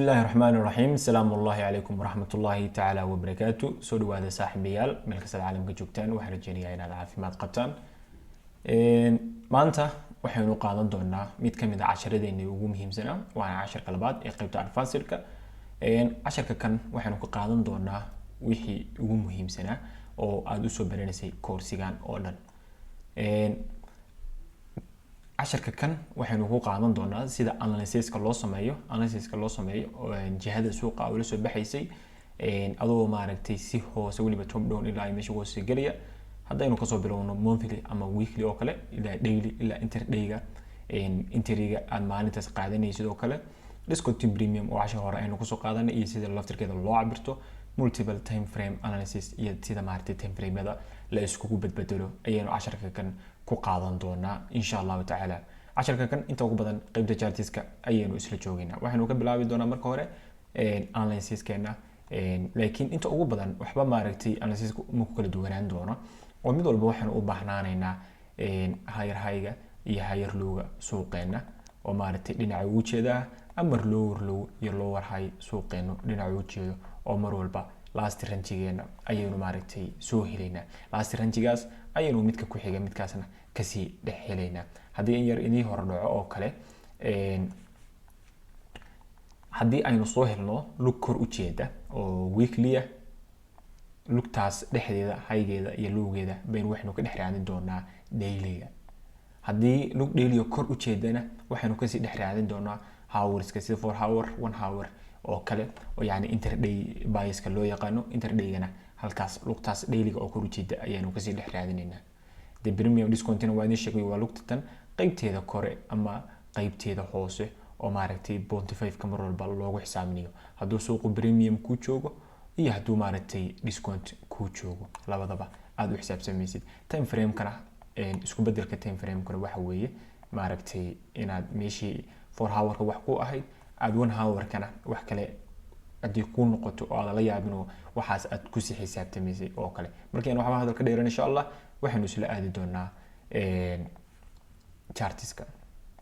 الله الرحمن الرحيم السلام الله عليكم ورحمة الله تعالى وبركاته سودو هذا صاحب بيال ملك العالم كجوكتان وحرجيني إلى العافيمات قبتان maanta waxaynu qaadan doonaa mid kamid ah casharadeenii ugu muhiimsanaa waana casharka labaad ee qaybta advancedka casharka kan waxaynu ka qaadan doonaa wixii ugu muhiimsanaa oo aad u soo baranaysay koorsigan oo dhan casharka kan waxaynu ku qaadan doonaa sida analysiska loo sameeyo jihada suuqa oo la soo baxaysay adoo maaragtay si hoose waliba top down ilaa meesha hoose galaya haddaynu kasoo bilowno monthly ama weekly oo kale ilaa daily ilaa interdayga interiga aad maalintaas qaadanaysid sidoo kale discounting premium oo cashar hore aynu kusoo qaadanay iyo sida laftirkeeda loo cabirto multiple time frame analysis iyo sida maaragtay time frame-yada la iskugu badbedelo ayaynu casharka kan ku qaadan doonaa insha Allah taala casharka kan inta ugu badan qaybta chartiska ayaynu isla joogaynaa waxaynu ka bilaabi doonaa marka hore analysiskeena laakiin inta ugu badan waxba maaragtay analysiska ma ku kala duwanaan doono oo mid walba waxaan u baahnaanaynaa higher high-ga iyo higher low-ga suuqeena oo maaragtay dhinaca ugu jeeda ama lower low iyo lower high suuqeena dhinaca ugu jeedo oo mar walba last range-geena ayaynu maaragtay soo helaynaa last range-gaas ayaynu midka ku xiga midkaasna kasii dhex helaynaa haddii in yar idii hor dhaco oo kale haddii aynu soo helno lug kor u jeeda oo weekly lugtaas dhexdeeda haygeeda iyo lowgeeda baynu waxaynu ka dhex raadin doonaa dailyga haddii lug daily kor u jeedana waxaynu kasii dhex raadin doonaa hourska sida 4 hour 1 hour oo kale oo yani interday biaska loo yaqaano interdaygana halkaas lugtaas dailyga oo kor u jeeda ayaynu kasii dhex raadinaynaa the premium discountina waa idin sheegay waa lugtan qaybteeda kore ama qaybteeda hoose oo maaragtay 0.5 ka mar walba loogu xisaabinayo hadduu suuqu premium ku joogo iyo hadduu maaragtay discount ku joogo labadaba aad u xisaabsamaysid time frame kana isku bedelka time frame kana waxa weeye maaragtay inaad meeshii 4 hour ka wax ku ahayd aad 1 hour kana wax kale hadii ku noqoto oo aad la yaabino waxaas aad ku si xisaabtamaysay oo kale markii waxba hadal ka dheeran insha Allah waxaynu isla aadi doonaa chartiska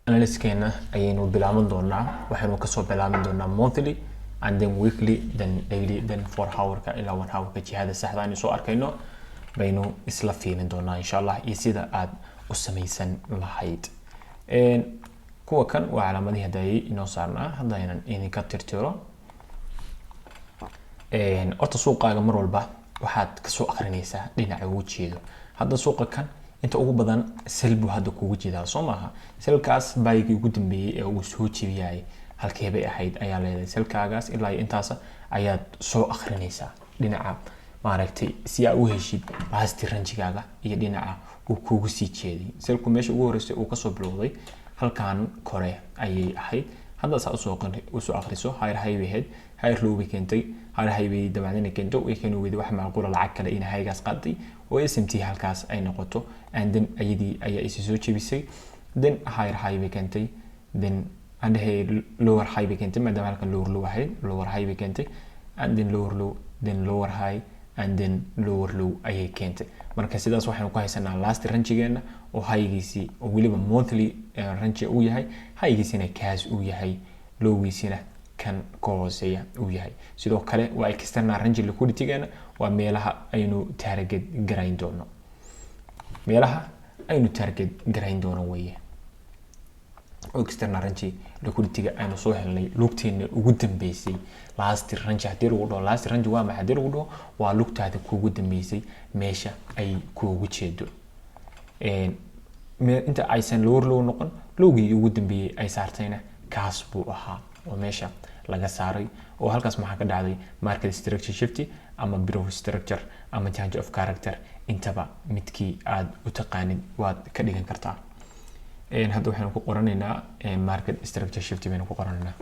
analysiskeena ayaynu bilaaban doonaa waxaynu ka soo bilaaban doonaa monthly and then weekly then daily then 4 hour ka ilaa 1 hour ka jihada saxda ah soo arkayno baynu isla fiirin doonaa insha Allah iyo sida aad u samaysan lahayd kuwa kan waa calaamadaha hadii inoo saarnaa hadaynan idinka tirtiro orta suuqaaga mar walba waxaad ka soo akhrinaysaa dhinaca ugu jeedo hadda suuqa kan inta ugu badan selbu hadda kugu jeedaa soo maaha selkaas baayigii ugu dambeeyay ee uu soo jibiyay halkee bay ahayd ayaa leedahay selkaagaas ilaa intaas ayaad soo akhrinaysaa dhinaca maaragtay si aad u heshid last range-gaaga iyo dhinaca uu kugu sii jeeday selku meesha ugu horeysay uu ka soo bilowday halkan kore ayay ahayd hadda saa u soo akhriso higher highway head higher low bay keentay higher highway dabacdina keento way keenu weyday wax macquul lacag kale in haygaas qaaday oo SMT halkaas ay noqoto and then ayadii ayaa is soo jebisay then higher highway keentay then and lower high bay keentay maadaama halkan lower low ahayd lower high bay keentay and then lower low then lower high and then lower low ayay keentay marka sidaas waxaan ku haysanaa last range-geena oo high-giisi oo waliba monthly range uu yahay high-giisina kaas uu yahay low-giisina kan ka hooseeya uu yahay sidoo kale waa external range liquidity-geena waa meelaha aynu target garayn doono weeye external range liquidity-ga aynu soo helnay lugteena ugu dambeysay last range hadii lagu dhaho last range waa maxay hadii lagu dhaho waa lugtaada kugu dambeysay meesha ay kugu jeedo inta aysan lower low noqon lowgii ugu dambeeyay ay saartayna kaas buu ahaa oo meesha laga saaray oo halkaas maxaa ka dhacday market structure shift ama brow structure ama change of character intaba midkii aad u taqaanin waad ka dhigan kartaa hadda waxaan ku qoranaynaa market structure shift baynu ku qoranaynaa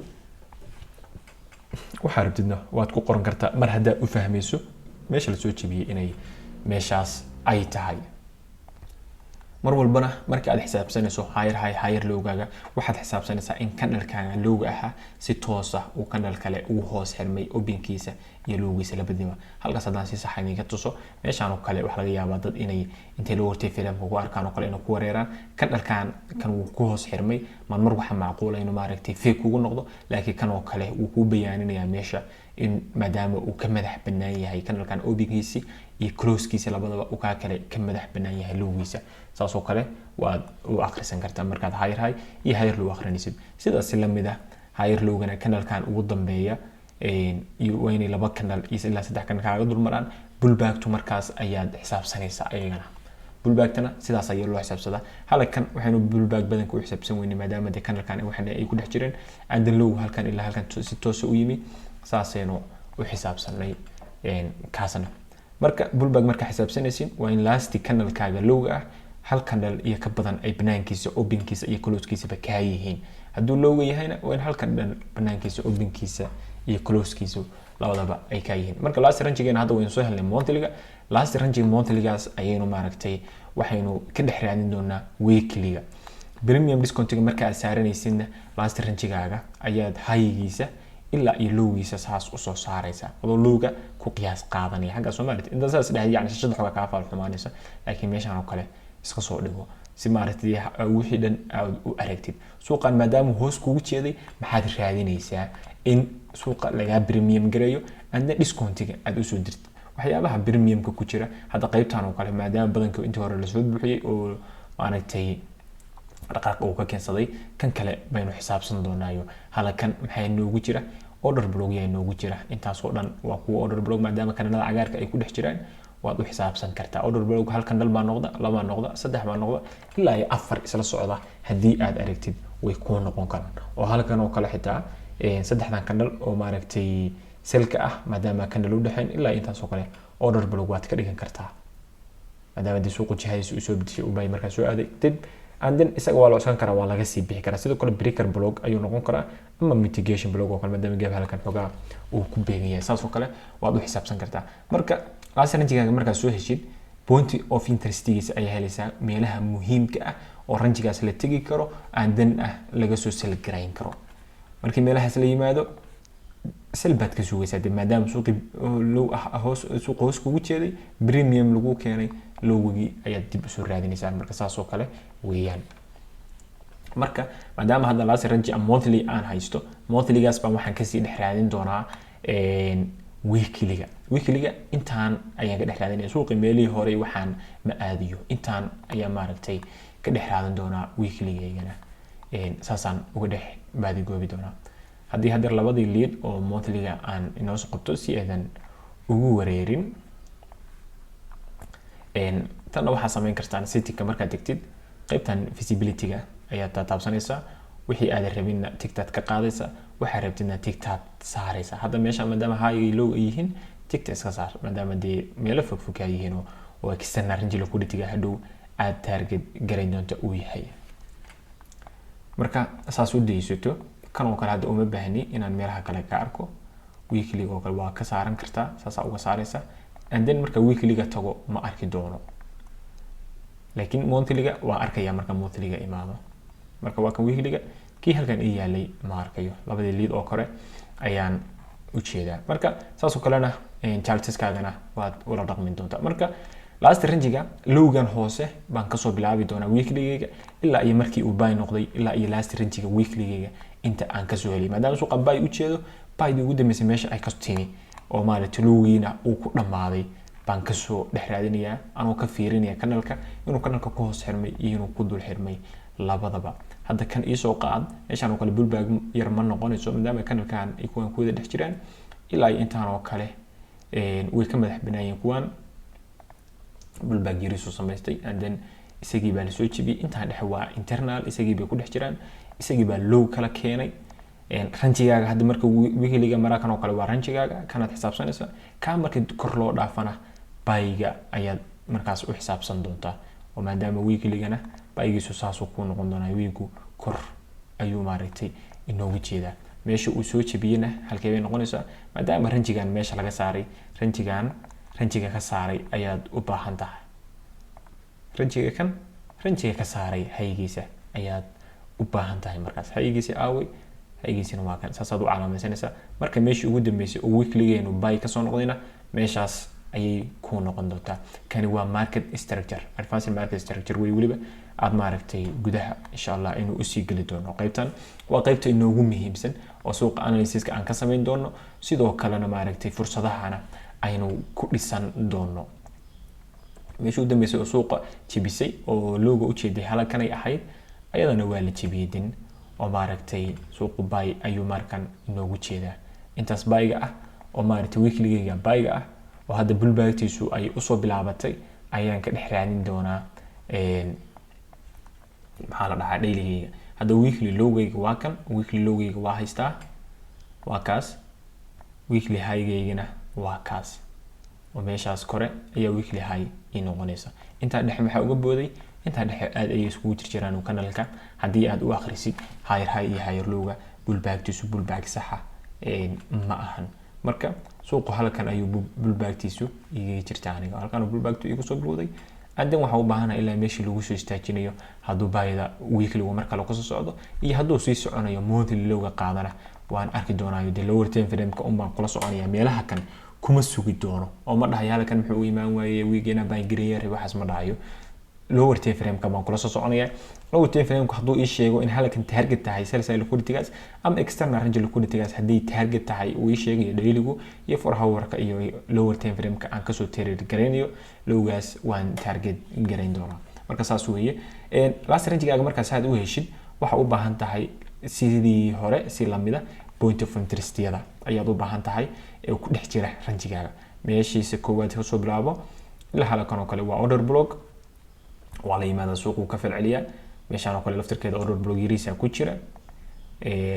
waxa rabtidna waad ku qoran kartaa mar hadda u fahmayso meesha la soo jibiyay inay meeshaas ay tahay mar walbana marka aad xisaabsanayso higher high higher low-gaaga waxaad xisaabsanaysaa in candle-kaaga low-ga ahaa si toos ah uu candle kale ugu hoos xirmay open-kiisa iyo low-giisa labadaba halkaas hadaan si sax idinka tuso meeshaan oo kale wax laga yaabaa dad inay intay low hortay filimka ku arkaan oo kale inay ku wareeraan candle-kan kan uu ku hoos xirmay mar waxa macquul ah inuu maaragtay fake ugu noqdo laakiin kan oo kale uu ku bayaaninaya meesha in maadaama uu ka madax bannaan yahay kanalkan obigiisa iyo closekiisa labadaba uu ka kale ka madax bannaan yahay lowgiisa saas oo kale waad u akhrisan kartaa markaad higher high iyo higher low akhrinaysid sidaas la mid ah higher lowgana kanalkan ugu dambeeya iyo wayna laba kanal iyo ilaa saddex kanal kaaga dulmaraan bullback markaas ayaad xisaabsanaysaa ayagana bullback-tana sidaas ayaa loo xisaabsadaa halkan waxaanu bullback badan ku xisaabsan weynay maadaama de kanalkan waxaan ay ku dhex jireen and low halkan ilaa halkan si toos u yimi saasaynu u xisaabsanay kaasna marka bullback marka xisaabsanaysin waa in last kanalkaaga lowga ah hal kanal iyo ka badan ay banaankiisa openkiisa iyo closekiisa ba ka yihiin haduu lowga yahayna waa in hal kanal banaankiisa openkiisa iyo closekiisa labadaba ay ka yihiin marka last range-geena hadda waynu soo helnay monthly-ga last range monthly-gaas ayaynu maaragtay waxaynu ka dhex raadin doonaa weekly-ga premium discount-ga marka aad saaranaysidna last range-gaaga ayaad high-giisa ilaa iyo lowgiisa saas u soo saaraysa adoo lowga ku qiyaas qaadanaya xagga Soomaaliyeed inta saas dhahay yani shashada xoga ka faal xumaanaysa laakiin meeshan oo kale iska soo dhigo si maaragtay wixii dhan aad u aragtid suuqan maadaama hoos kugu jeeday maxaad raadinaysaa in suuqa laga premium gareeyo and discount-ga aad u soo dirtid waxyaabaha premium-ka ku jira hadda qaybtan oo kale maadaama badanka intii hore la soo buuxiyay oo maaragtay dhaqaaq uu ka keensaday kan kale baynu xisaabsan doonaayo halkan maxay noogu jira order block yaa noogu jira intaas oo dhan waa kuwa order block maadaama kanalada cagaarka ay ku dhex jiraan waad u xisaabsan kartaa order block halkan dal baa noqda laba noqda saddex baa noqda ilaa ay afar isla socda hadii aad aragtid way ku noqon karaan oo halkan oo kale xitaa saddexdan kanal oo maaragtay selka ah maadaama kanal u dhaxayn ilaa intaas oo kale order block waad ka dhigan kartaa maadaama suuqu jihadiisa u soo bidishay u bay markaa soo aaday dib and then isaga waa loo san karaa waa laga sii bixi karaa sidoo kale breaker block ayuu noqon karaa ama mitigation block oo kale maadaama geeb halkan xogaa uu ku beegan yahay saas oo kale waad u xisaabsan kartaa marka last range-gaaga markaa soo heshid point of interest-giisa ayaa helaysaa meelaha muhiimka ah oo range-gaas la tegi karo and then laga soo sell garayn karo markii meelahaas la yimaado sell baad ka sugaysaa maadaama suuqi low suuq hoos kugu jeeday premium lagu keenay lowgii ayaad dib u soo raadinaysaa marka saas oo kale weeyaan marka maadaama hadda last range monthly aan haysto monthly-gaas baan waxaan kasii dhex raadin doonaa weekly-ga intaan ayaan ka dhex raadinaya suuqi meelihii hore waxaan ma aadiyo intaan ayaa maaragtay ka dhex raadin doonaa weekly-gaygana saasaan uga dhex baadigoobi doonaa haddii haddeer labadii lead oo monthly-ga aan inoo soo qabto si aadan ugu wareerin tan waxaa samayn kartaan setting-ka markaad degtid qaybtan visibility-ga ayaad taabsanaysaa wixii aad rabinna tigtaad ka qaadaysaa waxa rabtidna tigtaad saaraysaa hadda meesha maadaama high iyo low ay yihiin tigta iska saar maadaama dee meelo fog ay yihiin oo external range liquidity-ga hadhow aad target garayn doonto uu yahay marka saas u daysato kan oo kale hadda uma baahni inaan meelaha kale ka arko weekly-ga oo kale waa ka saaran kartaa saasa uga saaraysaa and then marka weekly-ga tago ma arki doono laakiin monthly-ga waa arkaya marka monthly-ga imaado marka waa kan weekly-ga kii halkan ii yaalay ma arkayo labadii lead oo kore ayaan u jeedaa marka saas oo kalena charteskaagana waad ula dhaqmi doontaa marka last range-ga lowgan hoose baan kasoo bilaabi doonaa weekly-gayga ilaa iyo markii uu buy noqday ilaa iyo last range-ga weekly-gayga inta aan kasoo helay maadaama suuqa buy u jeedo buy-dii ugu dambeysay meesha ay ka timi oo maaragtay lowgiina uu ku dhamaaday baan kasoo dhex raadinayaa anoo ka fiirinaya kanalka inuu kanalka ku hoos xirmay iyo inuu ku dul xirmay labadaba hadda kan isoo qaad meeshaan oo kale bullback yar ma noqonayso maadaama kanalkan ay kuwan ku wada dhex jiraan ilaa intaan oo kale way ka madax banaayeen kuwan bullback yar soo samaystay and then isagii baa la soo jibiyay intaan dhex waa internal isagii bay ku dhex jiraan isagii baa low kala keenay ranjigaaga hadda marka weekly-ga markan oo kale waa ranjigaaga kanaad xisaabsanaysaa ka marka kor loo dhaafana bayga ayaad markaas u xisaabsan doontaa oo maadaama weekly-gana baygiisu saasoo ku noqon doonaa weeku kor ayuu maaragtay inoogu jeedaa meesha uu soo jabiyana halkee bay noqonaysaa maadaama ranjigan meesha laga saaray ranjiga ka saaray ayaad u baahan tahay ranjiga ka saaray haygiisa ayaad u baahan tahay markaas haygiisa aaway haygiisina waa kan saasaad u calaamaysanaysaa marka meeshii ugu dambeysay oo weekly-geenu buy ka soo noqdayna meeshaas ayay ku noqon doontaa. kani waa market structure, advanced market structure way waliba aad maaragtay gudaha insha Allah inuu u sii gali doono. qaybtan waa qaybta inoogu muhiimsan oo suuqa analysis-ka aan ka sameyn doono, sidoo kalena maaragtay fursadahana aynu ku dhisan doono. meeshuu dambeysay oo suuqa jibisay oo looga u jeeday halkan ay ahayd ayadana waa la jibiyay oo maaragtay suuqa buy ayuu markan inoogu jeedaa. intaas buy-ga ah oo maaragtay weekly-ga buy-ga ah oo hadda pullback-tiisu ay usoo bilaabatay ayaan ka dhex raadin doonaa maxaa la dhahaa daily-ga. hadda weekly low-gayga waa kan, weekly low-gayga waa haystaa, waa kaas, weekly high-gaygana waa kaas oo meeshaas kore ayaa weekly high ii noqonaysa. intaa dhexe maxaa uga booday? intaa dhexe aad ayay iskugu jirjiraan kanalka haddii aad u akhrisid higher high iyo higher low-ga pullback-tiisu pullback saxa ma ahan. marka suuqu halkan ayuu pullback-tiisu iga jirtaa aniga, halkan pullback-tu igu soo bilowday. adan waxa u baahanahay ilaa meeshii lagu soo istaajinayo hadduu baayida weekly-gu marka la kusoo socdo iyo hadduu sii soconayo monthly low-ga qaadana waan arki doonaayo. dee lower time frame-ka un baan kula soconaya, meelaha kan kuma sugi doono oo ma dhahayo halkan muxuu u imaan waayey weekina baan gareeyay waxaas ma dhahayo. lower time frame-ka baan kula soo soconaya. lower time frame-ku hadduu ii sheego in halkan target tahay sell side liquidity-gaas ama external range liquidity-gaas haddii target tahay uu ii sheegayo daily-gu iyo 4 hour-ka iyo lower time frame-ka aan kasoo trade gareynayo low-gaas waan target gareyn doonaa. marka saas weeye. last range-gaaga markaas aad u heshid waxa u baahan tahay sidii hore si lamida point of interest-yada ayaad u baahan tahay ee ku dhex jira range-gaaga. meeshiisa koowaad ka soo bilaabo ilaa halkan oo kale waa order block, waa la yimaada suuqu ka falceliya. meeshaan oo kale laftirkeeda order block yariisa ku jira,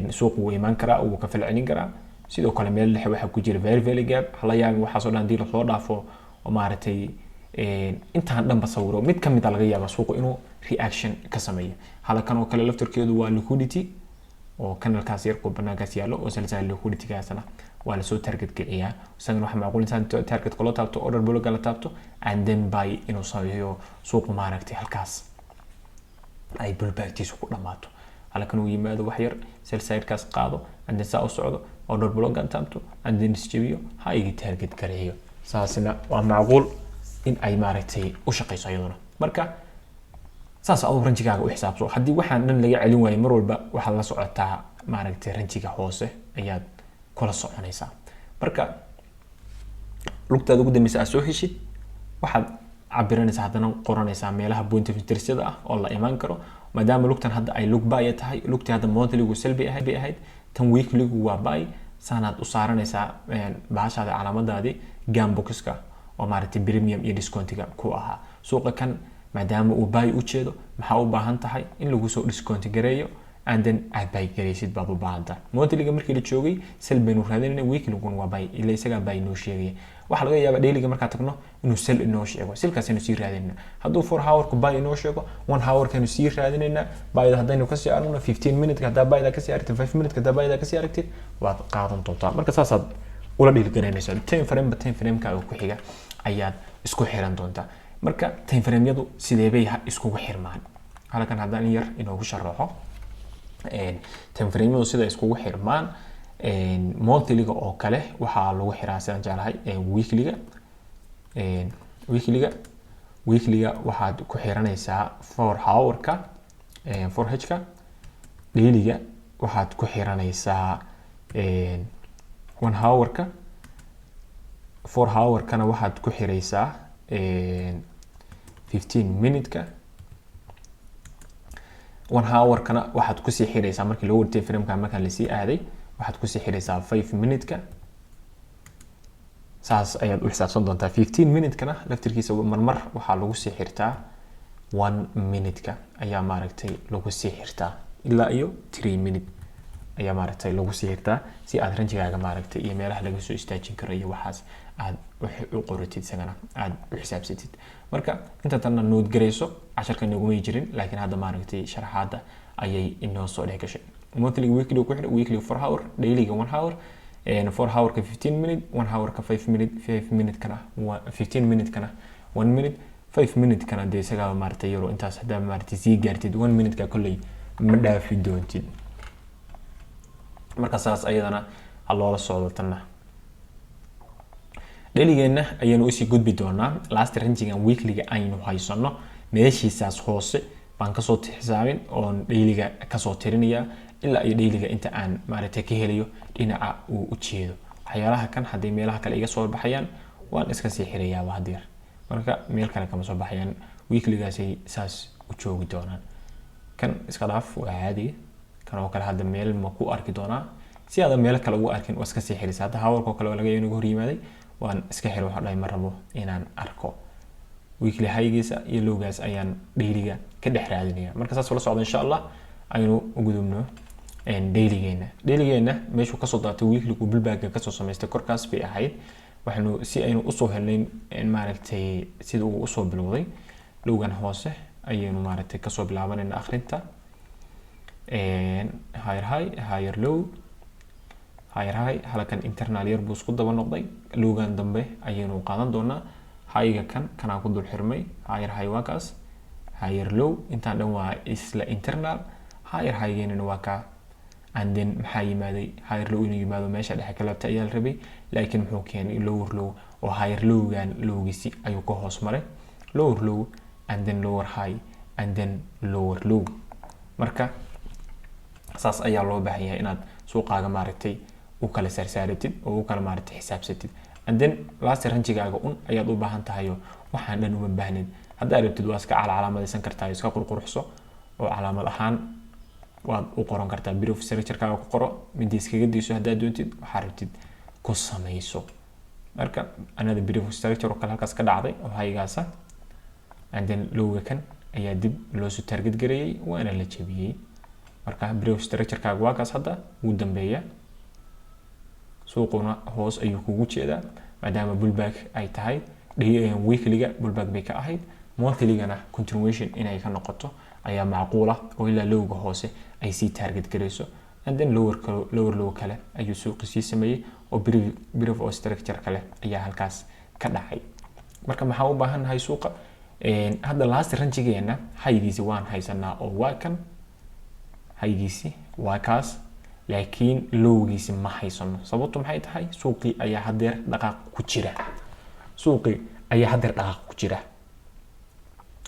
suuqu wuu imaan karaa, wuu ka falcelin karaa. sidoo kale meel dhexe waxa ku jira very very gap, hala yaabin waxa soo dhan diil soo dhaafo oo maaragtay intaan dhanba sawiro mid kamid ah laga yaabo suuqu inuu reaction ka sameeyo. halkan oo kale laftirkeedu waa liquidity oo kanalkaas yar banaankaas yaalo oo sell side liquidity-gaasna waa la soo target kiciyaa. isagana waxa macquul insan target kala taabto order block la taabto and then buy inuu sameeyo suuq maaragtay halkaas ay pullback-tiisu ku dhamaato. halkan uu yimaado wax yar sell side-kaas qaado and then saa u socdo order block aan taabto and then isjabiyo ha igi target gareeyo. saasina waa macquul in ay maaragtay u shaqeyso iyaduna. marka saas aad ranjigaaga u xisaabso. haddii waxaan dhan laga celin waayo mar walba waxa la socotaa maaragtay ranjiga hoose ayaad kula soconaysaa. marka lugtaada ugu dambaysa aad soo heshid waxaad cabiranaysaa haddana qoranaysaa meelaha point of interest-yada ah oo la imaan karo. maadaama lugtan hadda ay lug buy tahay, lugtii hadda monthly-gu sell bay ahayd, tan weekly-gu waa buy. saanaad u saaranaysaa bahashaada calaamadaadii gambox-ka oo maaragtay premium iyo discount-ga ku ahaa. suuqa kan maadaama uu buy u jeedo maxaa u baahan tahay in lagu soo discount gareeyo and then aad buy gareysid baad u baahan tahay. monthly-ga markii la joogay sell baynu raadinayna, weekly-guna waa buy ilaa isagaa buy noo sheegaya. waxa laga yaabaa daily-ga markaa tagno inuu sell inoo sheego, sellkaasaynu sii raadinayna. hadduu 4 hour-ku buy inoo sheego 1 hour-kaynu sii raadinayna. buyda haddaynu kasii aragno 15 minute-ka haddaa buyda kasii aragtid, 5 minute-ka haddaa buyda kasii aragtid waad qaadan doontaa. marka saasaad ula dhiilgaraynaysaa. time frame-ka ku xiga ayaad isku xiran doontaa. marka time frame-yadu sidee bay iskugu xirmaan? halkan haddaan yar inoogu sharaxo time frame-yadu sida iskugu xirmaan. monthly-ga oo kale waxaa lagu xiraa sidaan jeclahay weekly-ga waxaad ku xiranaysaa 4 hour-ka 4h-ka. daily-ga waxaad ku xiranaysaa 1 hour-ka. 4 hour-kana waxaad ku xiraysaa 15 minute-ka. 1 hour-kana waxaad ku sii xiraysaa markii lower time frame-ka marka la sii aaday waxaad ku sii xiraysaa 5 minute-ka. saas ayaad u xisaabsan doontaa. 15 minute-kana laftirkiisa marmar waxaa lagu sii xirtaa 1 minute-ka ayaa maaragtay lagu sii xirtaa ilaa iyo 3 minute ayaa maaragtay lagu sii xirtaa si aad ranjigaaga maaragtay iyo meelaha laga soo istaajin karo iyo waxaas aad u qoratid isagana aad u xisaabsatid. marka inta tanna nood gareyso casharkan naguma jirin laakiin hadda maaragtay sharaxaada ayay inoo soo dhex gashay. monthly weekly ku xidhay, weekly 4 hour, daily 1 hour, 4 hour ka 15 minute, 1 hour ka 5 minute, 5 minute kana 15 minute kana 1 minute, 5 minute kana dee isaga maaragtay yaro intaas hadda maaragtay sii gaartid 1 minute ka kulay ma dhaafi doontid. marka saas ayadana loola socdo tanna. dheligeena ayaynu usii gudbi doonaa last rangigan weeklyga aynu haysano meeshiisaas hoose baan kasoo xisaabin oon dheliga kasoo tirinaya ilaa iyo dheliga inta aan maaragtay ka helayo dhinaca uu u jeedo waxyaalaha kan haddii meelaha kale iga soo baxayaan waan iska sii xirayaa hadeer marka meel kale kama soo baxayaan weeklygaasay saas u joogi doonaan kan iska dhaaf waa caadi kan oo kale hadda meel ma ku arki doonaa si aad meel kale ugu arkin waa iska sii xirisa hadda hawlka kale laga yaabo inuu hor yimaaday waan iska xiro waxa dhahay ma rabo inaan arko weekly highgiisa iyo lowgaas ayaan dheliga ka dhex raadinaya marka saas wala socdo insha Allah aynu u gudubno dheligeena meeshu ka soo daatay weeklygu bilbaaga ka soo sameystay korkaas bay ahayd waxaanu si aynu u soo helnayn maaragtay sida uu u soo bilowday lowgan hoose ayaynu maaragtay ka soo bilaabanayna akhrinta higher high higher low higher high halkan internal yar buu isku daba noqday lowgan dambe ayaynu qaadan doonaa high-ga kana ku dul xirmay higher high waa kaas higher low intaan dhan waa isla internal higher high-geena waa ka and then maxaa yimaaday higher low inuu yimaado meesha dhexe ka laabta ayaa la rabay laakiin muxuu keenay lower low oo higher lowgan lowgiisi ayuu ka hoos maray lower low and then lower high and then lower low marka saas ayaa loo baahan yahay inaad suuqaaga maaragtay u kala saarsaaratid oo u kala maaragtay xisaabsatid and then last rangigaaga ayaad u baahan tahay waxaan dhan uma baahneed hadda rabtid waa iska calaamadaysan kartaa iska qurqurxso oo calaamad ahaan waad u qoran kartaa brief structure-kaaga ku qoro midii iskaga diiso haddaad doontid waxaa rabtid ku samayso marka anada brief structure oo kale halkaas ka dhacday oo haygaasa and then lowga kan ayaa dib loo soo target gareeyay waana la jabiyay marka brief structure-kaaga waa kaas hadda ugu dambeeya suuquna hoos ayuu kugu jeedaa maadaama bullback ay tahay weeklyga bullback bay ka ahayd monthly-gana continuation inay ka noqoto ayaa macquul ah oo ilaa lowga hoose ay si target gareyso and then lower low kale ayuu suuqi sii sameeyay oo brief oo structure kale ayaa halkaas ka dhacay marka maxaa u baahannahay suuqa hadda last rangigeena haygiisi waan haysanaa oo waa kan haygiisi waa kaas laakiin lowgiisi ma haysano sababtu maxay tahay suuqi ayaa hadeer dhaqaaq ku jira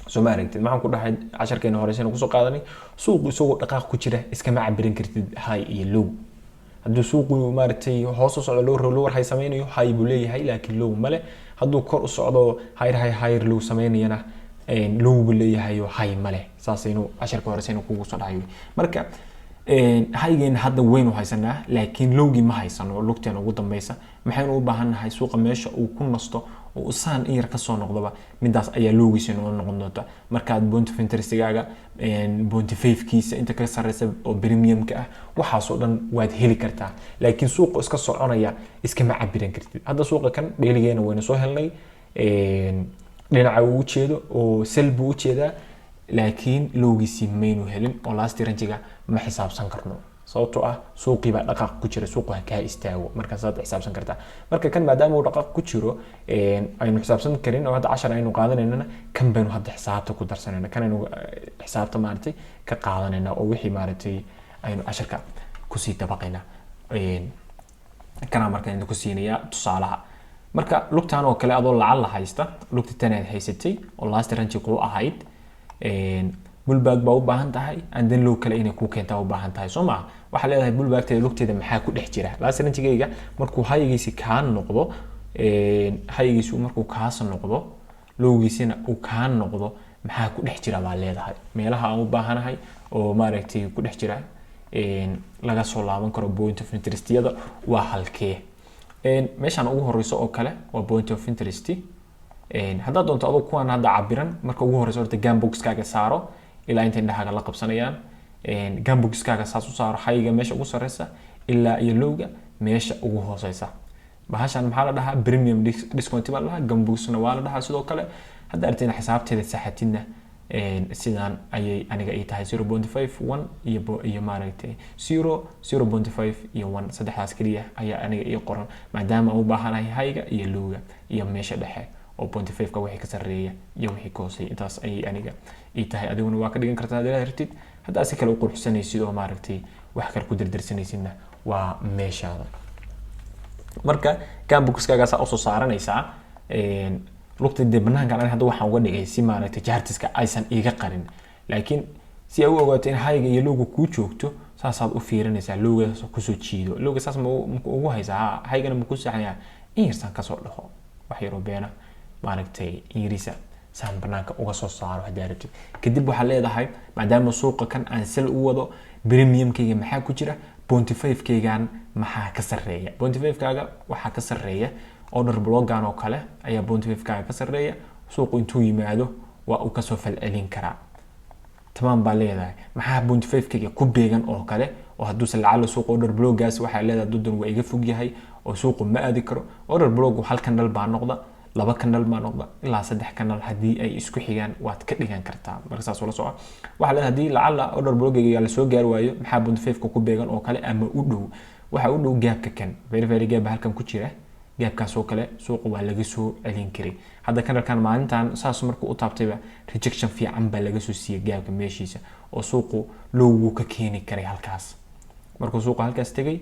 soo ma aragtid maxaan ku dhahay casharkeena horeysana ku soo qaadanay suuqu isagoo dhaqaaq ku jira iska ma cabirin kartid high iyo low hadduu suuqu maaragtay hoos u socdo lower high sameynayo high buu leeyahay laakiin low male hadduu kor u socdo higher low sameynayana low buu leeyahay oo high male saasaynu casharka horeysana kugu soo dhahay marka haygeena hadda waynu haysanaa laakiin lowgii ma haysano lugteena ugu dambeysa maxaynu u baahannahay suuqa meesha uu ku nasto oo saan in yar ka soo noqdaba midaas ayaa lowgiisa noo noqon doonta markaad point of interest-gaaga point 5kiisa inta ka sareysa oo premium-ka ah waxaasoo dhan waad heli kartaa laakiin suuqa iska soconaya iskama cabiran kartid hadda suuqa kan dheligeena waynu soo helnay dhinaca uu u jeedo oo sell buu u jeedaa laakiin lowgiisi maynu helin oo last rangiga ma xisaabsan karno sababtoo ah suuqii baa dhaqaaq ku jira suuqa ka istaago marka saad xisaabsan kartaa marka kan maadaama uu dhaqaaq ku jiro aynu xisaabsan karin oo hadda 10 aynu qaadanayna kan baynu hadda xisaabta ku darsanayna kan aynu xisaabta maartay ka qaadanayna oo wixii maartay aynu 10ka ku sii dabaqayna kana marka inta ku siinaya tusaalaha marka lugtaan oo kale adoo lacag la haysta lugta tan ay haysatay oo last range ku ahayd bullback baa u baahan tahay and then low kale inay ku keento u baahan tahay soo ma waxa leedahay bullback-teeda lugteeda maxaa ku dhex jira last range-gayga markuu high-giisi ka noqdo high-giisu markuu kaas noqdo lowgiisina uu ka noqdo maxaa ku dhex jira baa leedahay meelaha aan u baahanahay oo maaragtay ku dhex jira laga soo laaban karo point of interest-yada waa halkee meeshan ugu horeyso oo kale waa point of interest hadda doonto adoo kuwan hadda cabiran marka ugu horeyso horta gam box-kaaga saaro ilaa inta indhahaaga la qabsanayaan gam box-kaaga saas u saaro high-ga meesha ugu sareysa ilaa iyo lowga meesha ugu hooseysa bahashan maxaa la dhahaa premium discount baa la dhahaa gam box-na waa la dhahaa sidoo kale hadda arteen xisaabteeda saxatidna sidaan ayay aniga ay tahay 0.5 1 iyo maaragtay 0.5 iyo 1 saddexdaas kaliya ayaa aniga ii qoran maadaama uu baahanahay high-ga iyo lowga iyo meesha dhexe oo 0.5 ka wixii ka sareeya iyo wixii ka hooseeya intaas ay aniga ii tahay adiguna waa ka dhigan kartaa hadii aad rabtid hadda si kale u qurxsanaysid oo maaragtay wax kale ku dardarsanaysidna waa meeshaada marka gambuxkaaga saa usoo saaranaysaa lugta dee banaankan ani hadda waxaan uga dhigay si maaragtay jaartiska aysan iga qarin laakiin si ay u ogaato in hayga iyo lowga kuu joogto saasaad u fiirinaysaa lowga kusoo jiido lowga saas ma ugu haysaa haygana ma ku saxaya in yarsan kasoo dhaho wax yaroo beena maaragtay ingiriisa saan banaanka uga soo saaro haddii rabtid kadib waxaa leedahay maadaama suuqa kan aan sel u wado premiumkayga maxaa ku jira 0.5kaygan maxaa ka sarreeya 0.5kaaga waxaa ka sarreeya order blogan oo kale ayaa 0.5kaaga ka sarreeya suuqu intuu yimaado waa uu kasoo falcelin karaa tamam baa leedahay maxaa 0.5kayga ku beegan oo kale oo hadduu lacala suuq order blogaas waxaa leedahay dudan waa iga fog yahay oo suuqu ma aadi karo order blog hal kanal baa noqda laba kanal ma noqda ilaa 3 kanal hadii ay isku xigaan waad ka dhigan kartaa marka saas wala soco waxa la hadii lacala order blogga la soo gaar waayo maxaa 0.5ka ku beegan oo kale ama u dhow waxa u dhow gaabka kan very gaab halkan ku jira gaabkaas oo kale suuqu waa laga soo celin karay hadda kanalkan maalintan saas markuu u taabtayba rejection fiican baa laga soo siiyay gaabka meeshiisa oo suuqu lowgu ka keeni karay halkaas markuu suuqu halkaas tagay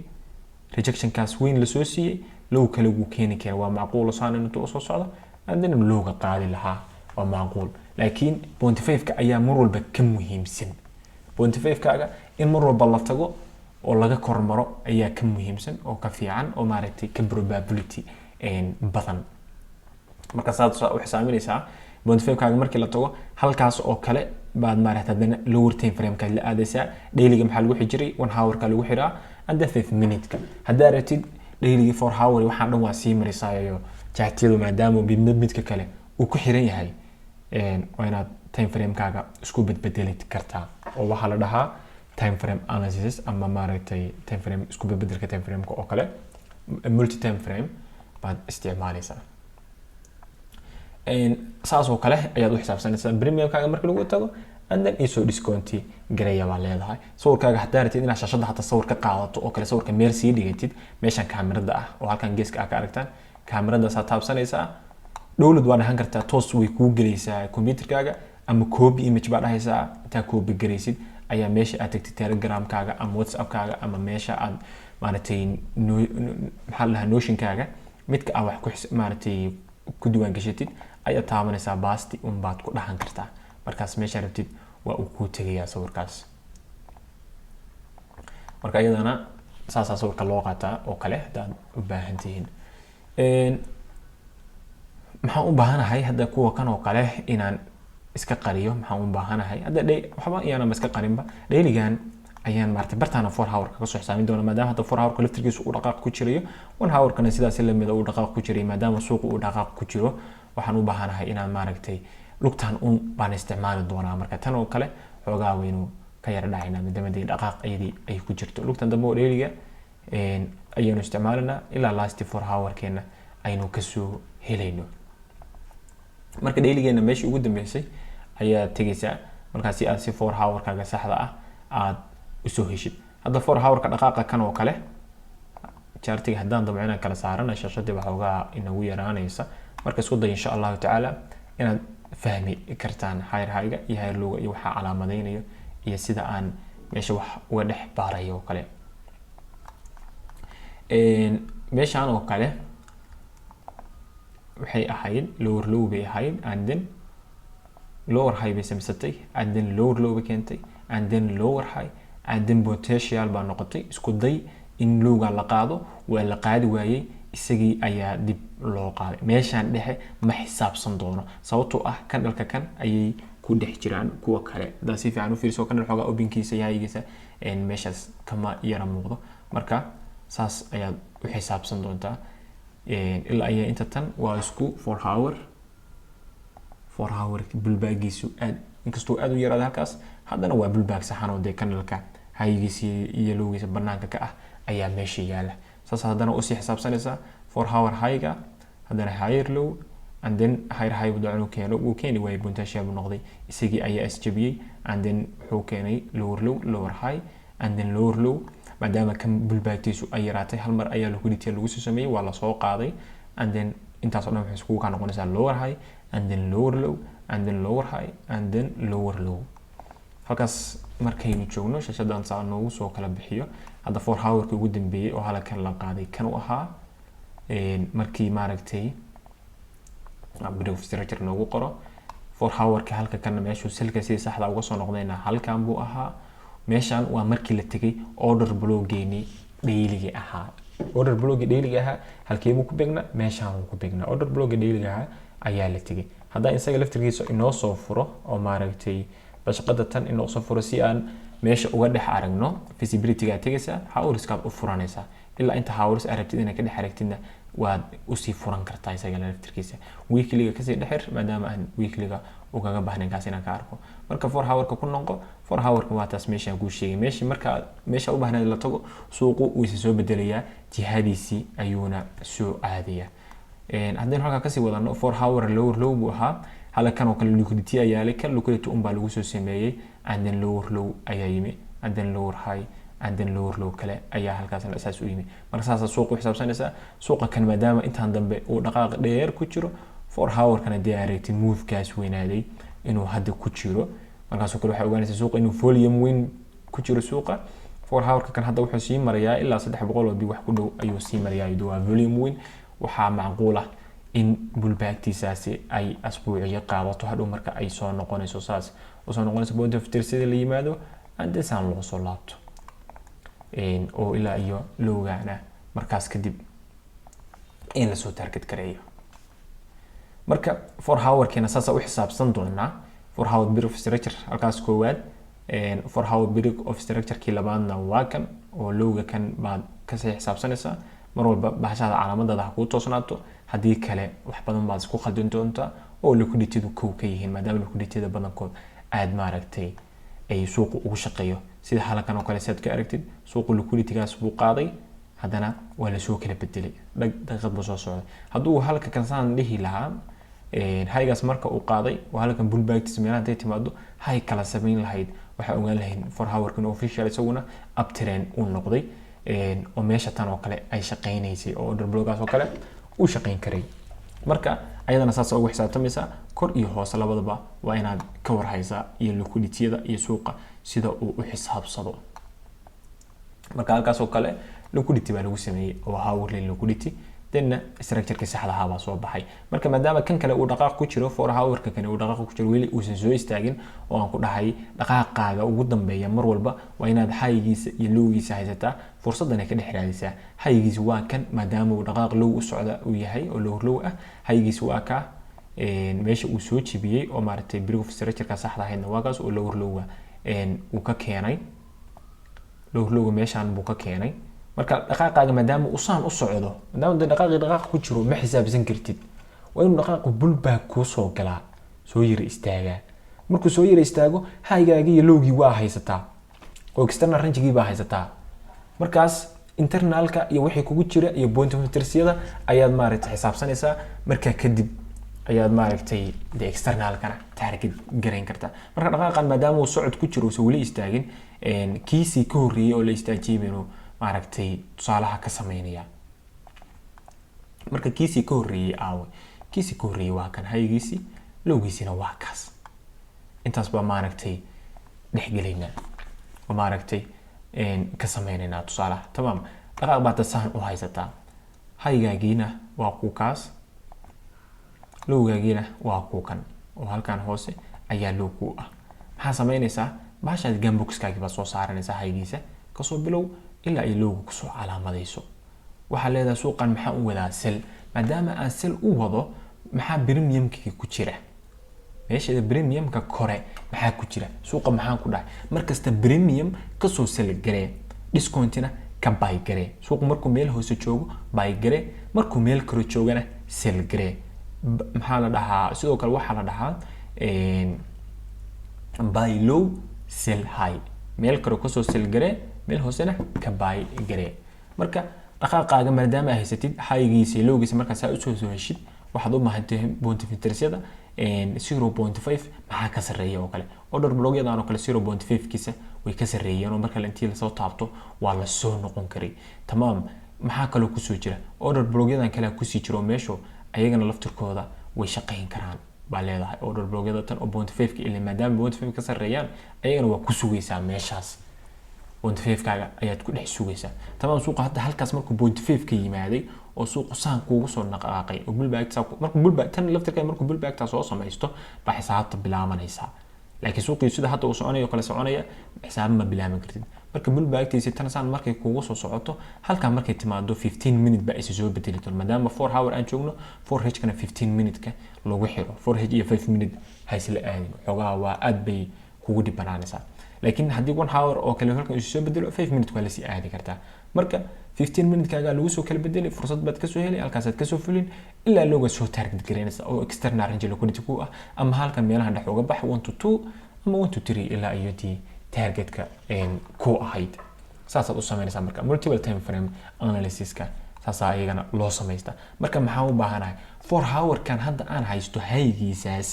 rejection kaas weyn la soo siiyay low kale uu keeni kara waa macquul saan inuu soo socdo andina lowga qaadi lahaa waa macquul laakiin 0.5ka ayaa mar walba ka muhiimsan 0.5kaaga in mar walba la tago oo laga kormaro ayaa ka muhiimsan oo ka fiican oo maaragtay ka probability badan marka saad u xisaaminaysaa 0.5kaaga markii la tago halkaas oo kale baad maaragtay hadana lower time frame ka la aadaysaa dailyga maxaa lagu xijiray 1 hour ka lagu xiraa and 5 minute ka hadaa ratid dailyga 4 hour waxaan dhan waa sii marisaayo jaatiyadu maadaama midka kale uu ku xiran yahay waa inaad time frame kaaga isku bedbedeli kartaa oo waxa la dhahaa time frame analysis ama maaragtay time frame isku bedbedelka time frame oo kale multi time frame baad isticmaalaysaa saas oo kale ayaad u xisaabsanaysaa premium kaaga markii lagu tago and then iso discounti gareeya baa leedahay sawirkaaga hadaa ratid inaad shashada hata sawir ka qaadato oo kale sawirka meel sii dhigatid meeshan kaamirada ah oo halkan geeska ah ka aragtaan kaamirada saa taabsanaysaa dowlad waa dhahan kartaa toos way kuu gelaysaa computerkaaga ama copy image baa dhahaysaa intaa copy garaysid ayaa meesha aad tagtid telegramkaaga ama whatsappkaaga ama meesha aad maaragtay maxaa la notionkaaga midka aad wax ku maaragtay ku diiwaan gashatid ayaa taabanaysaa baasti baad ku dhahan kartaa markaas meesha rabtid waa uu ku tagayaa sawirkaas marka iyadana saasa sawirka loo qaataa oo kale hadaad u baahan tihiin maxaan u baahanahay hadda kuwa kan oo kale inaan iska qariyo maxaan u baahanahay hadda waxba iyana iska qarinba dailygan ayaan maartay bartaana 4 hour ka soo xisaamin doona maadaama hadda 4 hour ka laftirkiisu uu dhaqaaq ku jirayo 1 hour kana sidaas la mid ah uu dhaqaaq ku jiray maadaama suuqu uu dhaqaaq ku jiro waxaan u baahanahay inaan maaragtay lugtan baan isticmaali doonaa marka tan oo kale xoogaa weynu ka yar dhacayna maadaama dhaqaaq ay ku jirto lugtan dambe oo dailyga ayaynu isticmaalanaa ilaa last 4 hour keena aynu ka soo helayno marka dailygeena meeshii ugu dambeysay ayaa tagaysaa markaas si aad si 4 hour kaaga saxda ah aad u soo heshid hadda 4 hour ka dhaqaaqa kan oo kale chartiga hadaan dabcan inaan kala saarana shashada waxoogaa inagu yaraanaysa marka isku day insha Allah taala inaad fahmi kartaan hayr-hayga iyo hayr-lowga iyo waxa calaamadeynayo iyo sida aan meesha wax uga dhex baarayo kale meeshaan oo kale waxay ahayd lower low bay ahayd and then lower high bay samsatay and then lower low bay keentay and then lower high and then potential baa noqotay isku day in lowga la qaado waa la qaadi waayay isagii ayaa dib loo qaaday meeshaan dhexe ma xisaabsan doono sababtoo ah kanalka kan ayay ku dhex jiraan kuwa kale hadaa si fiican u fiirso kanal xoogaa openkiisa yahayigiisa meeshaas kama yara muuqdo marka saas ayaad u xisaabsan doontaa ilaa ayaa inta tan waa isku 4 hour bulbaagiisu aad inkastoo aad u yaraada halkaas haddana waa bulbaag saxan oo kanalka hayigiisa iyo lowgiisa banaanka ka ah ayaa meesha yaala saas haddana u sii xisaabsanaysaa 4 hour high-ga haddana higher low and then higher high uu keeni waayay potential noqday isagii ayaa isjabiyay and then wuxuu keenay lower low lower high and then lower low maadaama kan bulbaagtiisu ay yaraatay hal mar ayaa lagu dhigtay lagu soo sameeyay waa la soo qaaday and then intaas oo dhan waxay isku ka noqonaysaa lower high and then lower low and then lower high and then lower low halkaas markaynu joogno shashadan saa noogu soo kala bixiyo hadda 4 hour-ka ugu dambeeyay oo halkan la qaaday kan u ahaa markii maaragtay brief of structure noogu qoro for hour-ka halka kan meeshu selka si saxda uga soo noqdayna halkan buu ahaa meeshan waa markii la tagay order block-geeni daily ahaa order block daily ahaa halkee buu ku beegnaa meeshan uu ku beegnaa order block daily ahaa ayaa la tagay hadda isaga laftirkiisa inoo soo furo oo maaragtay bashqada tan inoo soo furo si aan meesha uga dhex aragno visibility-ga tagaysa hours-ka u furanaysa ilaa inta hours aragtid inaad ka dhex aragtidna waad usii furan kartaa isaga laftirkiisa weekly-ga kasii dhexir maadaama aan weekly-ga ugaga baahnayn kaas inaan ka arko marka 4 hour-ka ku noqo 4 hour-ka waa taas meesha ku sheegay meesha u baahnayd la tago suuqu uu soo bedelayaa jihadiisii ayuuna soo aadaya haddii halka kasii wadano 4 hour low buu ahaa halkan oo kale liquidity ayaa leh kan liquidity baa lagu soo sameeyay and then lower low ayaa yimi and then lower high and then lower low kale ayaa halkaas asaas u yimi marka saas suuqu xisaabsanaysa suuqa kan maadaama intaan dambe uu dhaqaaq dheer ku jiro 4 hour kana direct move kaas weynaaday inuu hadda ku jiro markaas kale waxa ogaanaysa suuqa inuu volume weyn ku jiro suuqa 4 hour kan hadda wuxuu sii marayaa ilaa 300 oo wax ku dhow ayuu sii marayaa iyadoo waa volume weyn waxa macquul ah in bullback-tiisaasi ay asbuuciyo qaadato hadhow marka ay soo noqonayso saas oo soo noqonayso point of sida la yimaado and saan loo soo laabto oo ilaa iyo lowgaana markaas kadib in la soo target gareeyo marka 4 hour-keena saas u xisaabsan doonaa 4 hour brief of structure halkaas koowaad 4 hour brief of structure-kii labaadna waa kan oo lowga kan baad ka sii xisaabsanaysaa mar walba bahashada calaamadada ha ku toosnaato haddii kale wax badan baad isku khaldin doontaa oo liquidity-du kow ka yihiin maadaama liquidity-da badankood aad maaragtay ay suuqu ugu shaqeeyo sida halkan oo kale saad ka aragtid suuqu liquidity-gaas buu qaaday haddana waa la soo kala bedelay daqiiqad buu soo socday hadduu halka kan saan dhihi lahaa haygaas marka uu qaaday waa halkan bullback-tiisa meelaha hadday timaado hay kala samayn lahayd waxaa ogaan lahayd 4 hour-kan official isaguna uptrend uu noqday oo meesha tan oo kale ay shaqeynaysay oo order block-gaas oo kale uu shaqeyn karay marka ayadana saas ugu xisaabtamaysa kor iyo hoos labadaba waa inaad ka warhaysaa iyo liquidity-da iyo suuqa sida uu u xisaabsado marka halkaas oo kale liquidity baa lagu sameeyay oo hourly liquidity dena structure-ka saxda ah baa soo baxay marka maadaama kan kale uu dhaqaaq ku jiro 4 hour-ka kan uu dhaqaaq ku jiro weli uusan soo istaagin oo aan ku dhahay dhaqaaqaaga ugu dambeeya mar walba waa inaad high-giisa iyo low-giisa haysataa fursadana ka dhex raadisaa high-giisa waa kan maadaama uu dhaqaaq low u socda uu yahay oo low ah high-giisa waa ka meesha uu soo jibiyay oo maaragtay brief of structure-ka saxda ahayna waa kaas oo low uu ka keenay low meeshan buu ka keenay marka dhaqaaqaaga maadaama uu saan u socdo maadaama dhaqaaq ku jiro ma xisaabsan kartid waa inuu dhaqaaqu bullback ku soo galaa soo yiri istaaga markuu soo yiri istaago high-gaaga iyo low-gii waa haysataa oo external range-gii baa haysataa markaas internal-ka iyo wixii kugu jira iyo point of interest-yada ayaad maaragtay xisaabsanaysaa marka kadib ayaad maaragtay the external-kana target gareyn kartaa marka dhaqaaqan maadaama uu socod ku jiro soo wali istaagin kiisii ka horreeyay oo la istaajiyay inuu maaragtay tusaalaha ka sameynaya marka kiisii ka horreeyay waa kan haygiisii lowgiisina waa kaas intaas baa maaragtay dhexgelaynaa oo maaragtay ka sameynaynaa tusaalaha tamam dhaqaaq baad saan u haysataa haygaagiina waa ku kaas lowgaagiina waa ku kan oo halkan hoose ayaa low ku ah maxaa sameynaysaa baashaad gambox-kaagi baad soo saaranaysaa haygiisa kasoo bilow ilaa ay lowga kusoo calaamadayso waxaa leedahay suuqan maxaa u wadaa sel maadaama aan sel u wado maxaa premium-kii ku jira meeshada premium-ka kore maxaa ku jira suuqa maxaan ku dhahay markasta premium kasoo sel garee discount-na ka buy garee suuqu markuu meel hoose joogo buy garee markuu meel kore joogana sel garee maxaa la dhahaa sidoo kale waxaa la dhahaa buy low sell high meel kore kasoo sel garee meel hoosena ka buy garee marka dhaqaaqaaga maadaama ay haysatid high-giisa iyo low-giisa markaas aad usoo heshid waxaad u baahantahay point of interest-yada 0.5 maxaa ka sarreeya oo kale order block-yadan oo kale 0.5-kiisa way ka sarreeyeen oo marka intii lasoo taabto waa la soo noqon karay tamam maxaa kaloo kusoo jira order block-yadan kale kusii jiro meesho ayagana laftirkooda way shaqeyn karaan baa leedahay order block-yada tan oo 0.5-ka ilaa maadaama 0.5 ka sarreeyaan ayagana waa ku sugaysaa meeshaas 0.5-kaaga ayaad ku dhex sugaysaa tamam suuqa hadda halkaas markuu 0.5 ka yimaaday oo suuqu saan kuugu soo dhaqaaqay oo bullback markuu bullback tan laftirka markuu bullback soo samaysto ba xisaabta bilaabanaysa laakiin suuqii sida hadda uu soconayo kala soconaya xisaab ma bilaaban kartid marka bullbacktiisa tan saan markay kuugu soo socoto halka markay timaado 15 minute ba is soo bedeli doon maadaama 4 hour aan joogno 4h kana 15 minute ka lagu xiro 4h iyo 5 minute haysla aadin xogaa waa aad bay kugu dibanaanaysaa laakiin haddii 1 hour oo kale halkan is soo bedelo 5 minute waa la sii aadi kartaa marka 15 minute kaaga lagu soo kala bedeli fursad baad ka soo helay halkaas aad ka soo fulin ilaa looga soo target gareynaysa oo external range liquidity ku ah ama halkan meelaha dhex uga bax 1 to 2 ama 1 to 3 ilaa iyo tii targetka ku ahayd saasaad u sameynaysaa marka multiple time frame analysis-ka saasaa ayagana loo samaysta marka maxaa u baahanahay 4 hour kan hadda aan haysto haygiisaas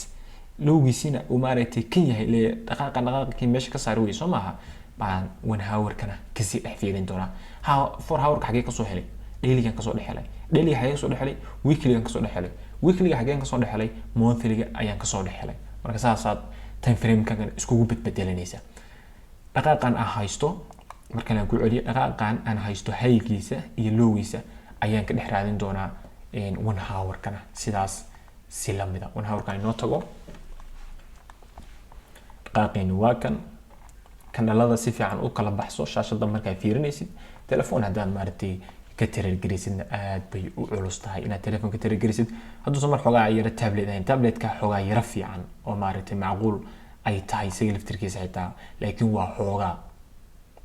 loogiisina uu maaragtay kan yahay le dhaqaaqii meesha ka saari way soo maaha baan 1 hour kana kasii dhex fiirin doonaa 4 hour xagee ka soo helay daily-gan ka soo dhex helay daily xagee ka soo dhex helay weekly-gan ka soo dhex helay weekly-ga xagee ka soo dhex helay monthly-ga ayaan ka soo dhex helay marka saasaad time frame-kan iskugu bedbedelanaysa dhaqaaqan aan haysto marka aan ku celiyo dhaqaaqan aan haysto haygiisa iyo loogiisa ayaan ka dhex raadin doonaa 1 hour kana sidaas si lamida 1 hour kan inoo tago dhaqaaqeenu waa kan dhalada si fiican u kala baxso shaashada markaa fiirinaysid telefoon hadaan maartay ka tiragelisid aad bay u culus tahay inaad telefoon ka tiragelisid hadduu mar xogaa yara tablet-ka xogaa yara fiican oo maartay macquul ay tahay isaga laftirkiisa xitaa laakiin waa xoogaa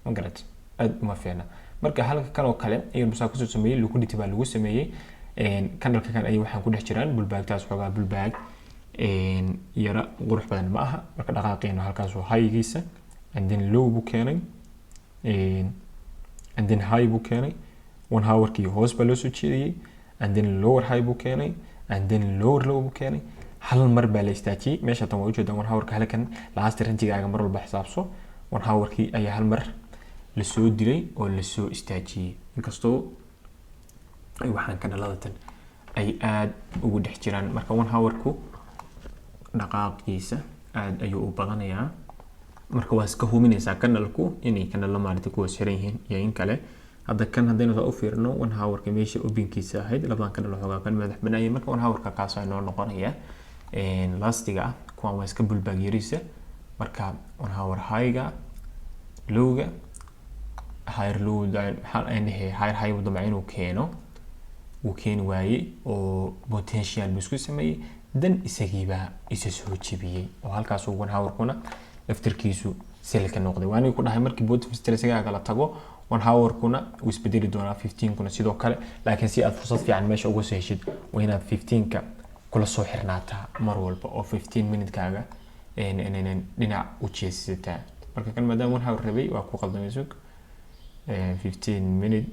ma garat aad uma fiicna marka halka kan oo kale ayuu musaa ku soo sameeyay liquidity baa lagu sameeyay candle kan ay waxaan ku dhex jiraan bullback-taas xoogaa bullback yara qurux badan ma aha marka dhaqaaqeenu halkaas oo high-giisa and then low buu keenay and then high buu keenay 1 hour kii hoos baa loo soo jeediyay and then lower high buu keenay and then lower low buu keenay hal mar baa la istaajiyay meesha tan waa u jeedaan 1 hour ka halkan last range-gaaga mar walba xisaabso 1 hour kii ayaa hal mar la soo dilay oo la soo istaajiyay inkastoo ay waxaan ka dhaladatan ay aad ugu dhex jiraan marka 1 hour ku dhaqaaqiisa aad ayuu u badanayaa marka waa iska huminaysaa kanalku inay kanal maartay kuwa xiran yihiin iyo in kale hadda kan hadaynu u fiirno 1 hour ka meesha openkiisa ahayd labadan kanal xogaa kan madax banaayay marka 1 hour ka kaas ay noo noqonaya lastiga kuwa waa iska bullback yariisa marka 1 hour high-ga low-ga higher low hal aan higher high wada ma inuu keeno uu keeni waayay oo potential bisku sameeyay dan isagiiba isa soo jibiyay oo halkaas uu 1 hour kuna afterkiisu selka noqday waani ku dhahay markii bottom stress-ga kala tago 1 hour kuna uu isbedeli doonaa 15 kuna sidoo kale laakiin si aad fursad fiican meesha uga soo heshid waa inaad 15 ka kula soo xirnaataa mar walba oo 15 minute kaaga dhinac u jeesisataa marka kan maadaama 1 hour rabay waa ku qaldamay suuq 15 minute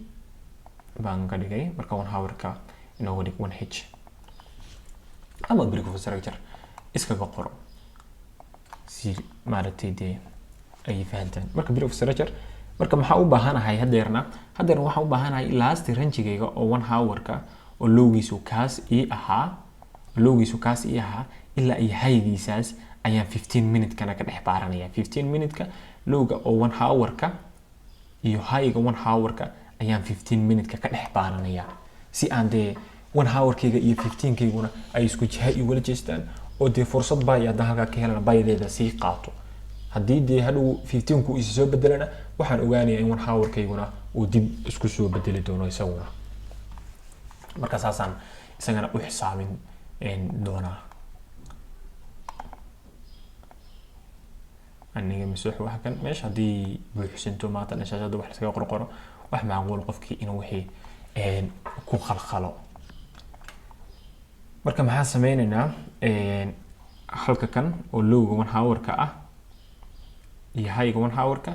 baan ka dhigay marka 1 hour ka inoo dhig 1h ama brief of structure iskaga qoro si maartay de ay fahantaan marka brief of structure marka maxaa u baahanahay hadeerna waxaa u baahanahay last range-gayga oo 1 hour ka oo lowgiisu kaas ii ahaa ilaa ay high-giisaas ayaan 15 minute kana ka dhex baaranaya 15 minute ka lowga oo 1 hour ka iyo high-ga 1 hour ka ayaan 15 minute ka dhex baaranaya si aan de 1 hour kayga iyo 15 kayguna ay isku jiha iyo wala jeestaan oo de fursad baa ay halka ka helaan baydeeda si qaato haddii de hadhow 15 ku is soo bedelana waxaan ogaanayaa in 1 hour kayguna uu dib isku soo bedeli doono isaguna marka saasaan isagana u xisaabin doonaa aniga masuux waxa kan meesha hadii buuxsanto maanta dhashashada wax iskaga qorqoro wax macquul qofkii inuu wixii ku khalkhalo marka maxaa sameynaynaa halka kan oo lowga 1 hour ka ah iyo high-ga 1 hour ka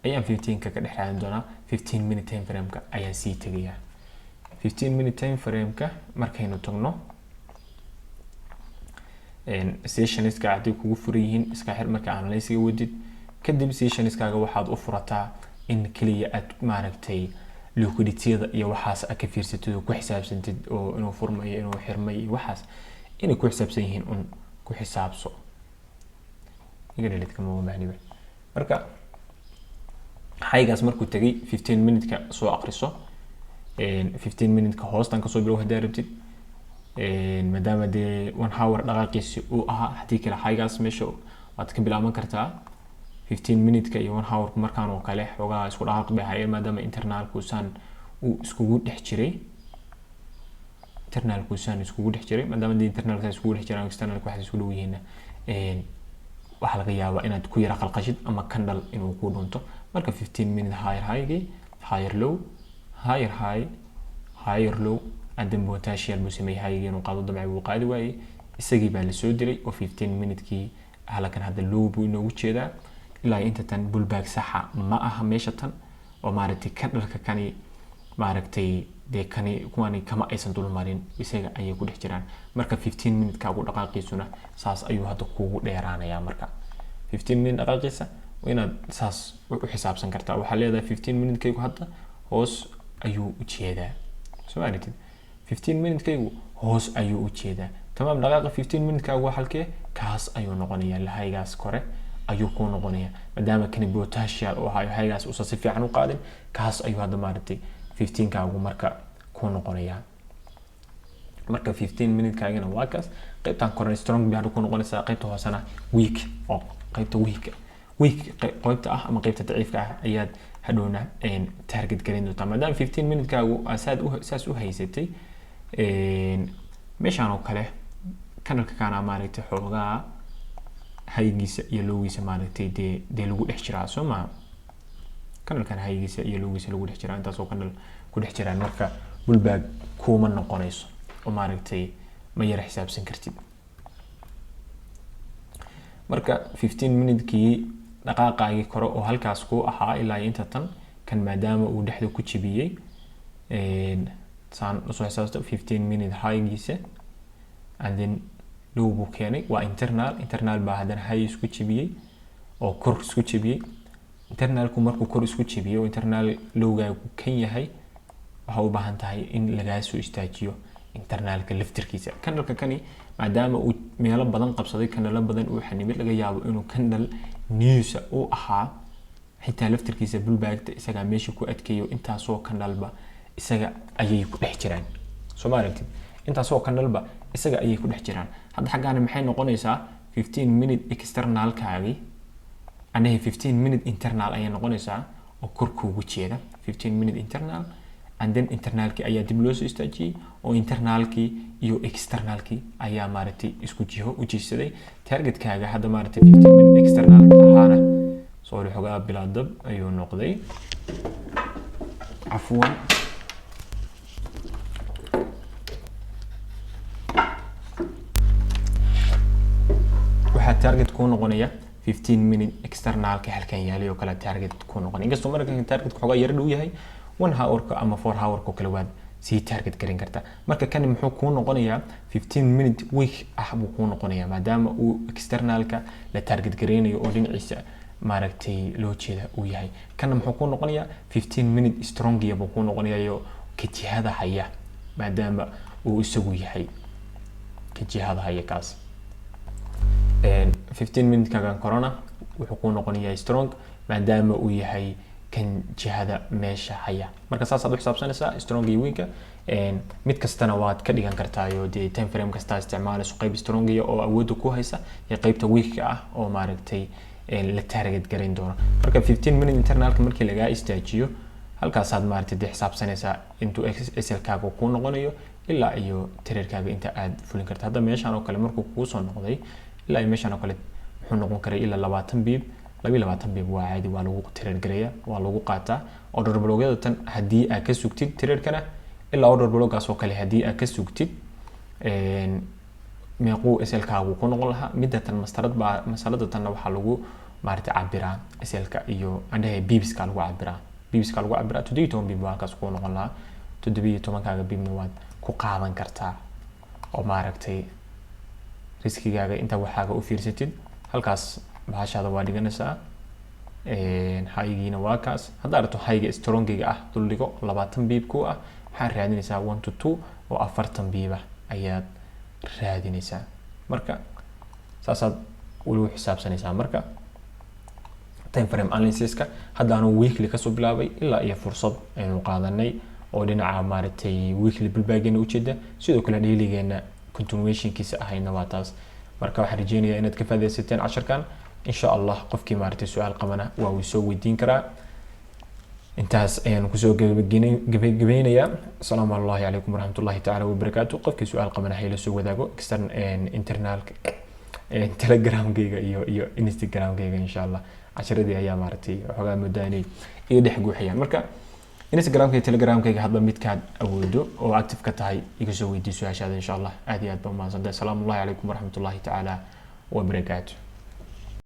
ayaan 15 ka dhex raadin doonaa 15 minute time frame ka ayaan sii tagayaa 15 minute time frame ka markaynu tagno session-iska hadii kugu furan yihiin iska xir marka analysis-ga wadid kadib session-iskaaga waxaad u furataa in kaliya aad maaragtay liquidity-da iyo waxaas aad ka fiirsatid oo ku xisaabsantid oo inuu furmayo inuu xirmay iyo waxaas inay ku xisaabsan yihiin un ku xisaabso iga dhalid kama maahniba marka high-gaas markuu tagay 15 minute ka soo aqriso 15 minute ka hoostan kasoo bilow hadaa rabtid maadaama dee 1 hour dhaqaaqiisi uu ahaa hadii kale haygaas meesha waad ka bilaaban kartaa 15 minute ka iyo 1 hour markaan oo kale xogaa isku dhaqaaq bay hayeen maadaama internalku san uu iskugu dhex jiray maadaama internalka iskugu dhex jiraan externalka waxa isku dhow yihiin waxa laga yaabaa inaad ku yara qalqashid ama candle inuu ku dhunto marka 15 minute higher low higher high higher low and then potential buu sameeyay high inuu qaado dabci uu qaadi waayay isagii baa la soo diray oo 15 minute kii halkan hadda low buu inoogu jeedaa ilaa inta tan pullback saxa ma aha meesha tan oo maaragtay candleka kani maaragtay de kani kuwani kama aysan dul marin isaga ayay ku dhex jiraan marka 15 minute ka ugu dhaqaaqiisuna saas ayuu hadda kuugu dheeraanaya marka 15 minute dhaqaaqiisa inaad saas u xisaabsan kartaa waxa leedahay 15 minute kaygu hadda hoos ayuu u jeedaa Soomaaliyeed 15 minute kaygu hoos ayuu u jeedaa tamam dhaqaaqa 15 minute kaagu halkee kaas ayuu noqonayaa lahaygaas kore ayuu ku noqonayaa maadaama kani potential oo haygaas uu si fiican u qaadin kaas ayuu hadda maaragtay 15 kaagu marka ku noqonayaa marka 15 minute kaagana waa kaas qaybtan kore strong bay ku noqonaysaa qaybta hoosana weak oo qaybta weak qaybta ah ama qaybta daciifka ah ayaad hadhoona target garin doontaa maadaama 15 minute kaagu asaad u haysatay meeshaan oo kale kanalka kana maaragtay xoogaa haygiisa iyo lowgiisa maaragtay de lagu dhex jiraa Soomaa kanalkan haygiisa iyo lowgiisa lagu dhex jiraa intaas oo kanal ku dhex jiraan marka pullback kuma noqonayso oo maaragtay ma yara xisaabsan kartid marka 15 minute kii dhaqaaqaagii kore oo halkaas ku ahaa ilaa inta tan kan maadaama uu dhexda ku jibiyay saan soo xisaabto 15 minute haygiisa and then low buu keenay waa internal baa hadan high isku jibiyay oo kor isku jibiyay internalku markuu kor isku jibiyo internal lowgaagu kan yahay waxa u baahan tahay in laga soo istaajiyo internalka laftirkiisa kanalka kani maadaama uu meelo badan qabsaday kanala badan uu xanibay laga yaabo inuu kanal news uu ahaa xitaa laftirkiisa pullback isaga meesha ku adkeeyo intaas oo kanalba isaga ayay ku dhex jiraan Soomaaliyeed intaas oo kanalba isaga ayay ku dhex jiraan hadda xaqaana maxay noqonaysaa 15 minute external kaagi anahay 15 minute internal ayay noqonaysaa oo kor kuugu jeeda 15 minute internal and then internalki ayaa dib loo soo istaajiyay oo internalki iyo externalki ayaa maaragtay isku jiho u jeesaday target kaaga hadda maaragtay 15 minute external ahaana soo xogaa bilaadab ayuu noqday afwan waxa target ku noqonaya 15 minute external ka halkan yaali oo kala target ku noqon inkastoo marka target ku xogaa yar dhow yahay 1 hour ka ama 4 hour ko kala waad si target garin karta marka kan muxuu ku noqonayaa 15 minute week ah buu ku noqonayaa maadaama uu external ka la target gareynayo oo dhinaciisa maaragtay loo jeeda uu yahay kan muxuu ku noqonayaa 15 minute strong iyo buu ku noqonayaa ka jihada haya maadaama uu isagu yahay ka jihada haya kaas 15 minute kagan corona wuxuu ku noqonayaa strong maadaama uu yahay kan jihada meesha haya marka saas aad u xisaabsanaysaa strong iyo weak mid kastana waad ka dhigan kartaa iyo time frame kasta isticmaalayso qayb strong iyo oo awood ku haysa iyo qaybta weak ah oo maaragtay la target garin doono marka 15 minute internalka markii laga istaajiyo halkaas aad maaragtay xisaabsanaysaa intuu SL kaaga ku noqonayo ilaa iyo trade-kaaga inta aad fulin karto hadda meeshan oo kale markuu ku soo noqday ilaa meeshan oo kale wuxuu noqon karay ilaa 20 bib 22 bib waa caadi waa lagu trade gareeyaa waa lagu qaataa order blogyada tan hadii aad ka sugtid trade-kana ilaa order bloggaas oo kale hadii aad ka sugtid meequu SL kaagu ku noqon lahaa midatan masalada tan waxa lagu maartay cabiraa SL ka iyo andahay bibs ka lagu cabiraa 17 bib waa kaas ku noqon lahaa 17 kaaga bibna waad ku qaadan kartaa oo maaragtay riskigaaga inta waxaaga u fiirsatid halkaas bahashada waa dhiganaysaa haygiina waa kaas hadda aragto hayga strongiga ah dul dhigo 20 bib ku ah waxaan raadinaysaa 1 to 2 oo 40 bib ah ayaad raadinaysaa marka saasaad ulu xisaabsanaysaa marka time frame analysis ka hadda aanu weekly ka soo bilaabay ilaa iyo fursad aynu qaadanay oo dhinaca maaragtay weekly bilbaageena ujeeda sidoo kale dailygeena continuationkiisa ahayna waa taas marka waxaan rajeynayaa inaad ka faa'iidaysateen casharkan insha Allah qofkii maaragtay su'aal qabana waa uu soo weydiin karaa intaas ayaan kusoo gabagabeynayaa assalaamu calaykum waraxmatullaahi tacaala wabarakaatu qofkii su'aal qabana hayla soo wadaago internal telegramkayga iyo instagramkayga insha Allah casharadii ayaa maaragtay waxoogaa muddaanay iyo dhex guuxayaan marka instagramka iyo telegramkayga hadba midkaad awoodo oo active ka tahay iga soo weydii su'aashaada insha Allah aad iyo aad baan mahadsantahay assalaamu calaykum waraxmatullaahi tacaala wabarakaatu